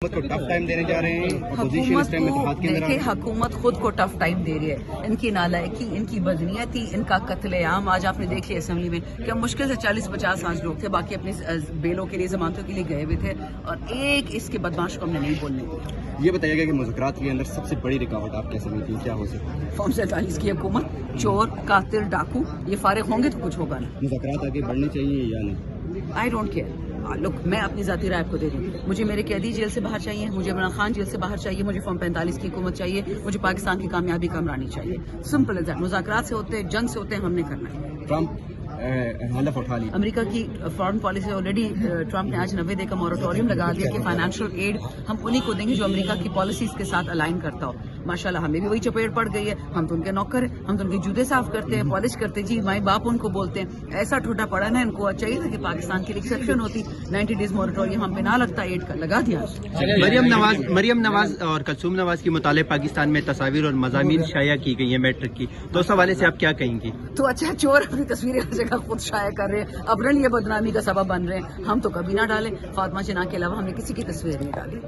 حکومت کو tough time دینے جا رہے ہیں، اپوزیشن اس ٹائم اتحاد کے اندر دیکھیں حکومت خود کو ٹف ٹائم دے رہی ہے. ان کی نالائکی، ان کی بدنیتی، ان کا قتل عام آج آپ نے دیکھ لیا اسمبلی میں کہ مشکل سے 40-50 لوگ تھے، باقی اپنی بیلوں کے لیے ضمانتوں کے لیے گئے ہوئے تھے اور ایک اس کے بدماش کو ہم نے نہیں بولنے دیا. یہ بتایا گیا کہ مذاکرات کے اندر سب سے بڑی رکاوٹ آپ کیا سمجھتی ہیں، کیا ہو سکتا ہے؟ فارم 47 کی حکومت، چور، قاتل، ڈاکو یہ فارغ ہوں گے تو کچھ ہوگا نا. مذاکرات آگے بڑھنے چاہیے یا نہیں؟ I don't care. لک میں اپنی ذاتی رائے کو دے رہی ہوں. مجھے میرے قیدی جیل سے باہر چاہیے، مجھے عمران خان جیل سے باہر چاہیے، مجھے فارم 45 کی حکومت چاہیے، مجھے پاکستان کی کامیابی کا عمرانی چاہیے. Simple as that. مذاکرات سے ہوتے ہیں، جنگ سے ہوتے ہیں، ہم نے کرنا ہے. ٹرمپ حلف اٹھا لی. امریکہ کی فارن پالیسی آلریڈی ٹرمپ نے آج 90 دے کا مورٹوریم لگا دیا کہ فائنینشیل ایڈ ہم انہیں کو دیں گے جو امریکہ کی پالیسیز کے ساتھ الائن کرتا ہو. ماشاءاللہ ہمیں بھی وہی چپیٹ پڑ گئی ہے. ہم تو ان کے نوکر ہیں، ہم تو ان کے جوتے صاف کرتے ہیں، پالش کرتے ہیں. جی مائی باپ ان کو بولتے ہیں. ایسا ٹھوٹا پڑا نا ان کو چاہیے تھا کہ پاکستان کی ایکسیپشن ہوتی. 90 ڈیز مورٹوریم ہم پہ نہ لگتا، ایڈ کا لگا دیا. مریم نواز اور کلثوم نواز کی متعلق پاکستان میں تصاویر اور مضامین شائع کی گئی ہیں میٹرک کی، تو اس حوالے سے آپ کیا کہیں گی؟ تو اچھا چور اپنی تصویریں ہر جگہ خود شائع کر رہے ہیں، ابرن یہ بدنامی کا سبب بن رہے ہیں. ہم تو کبھی نہ ڈالیں. فاطمہ جناح کے علاوہ ہم نے کسی کی تصویر نہیں ڈالی.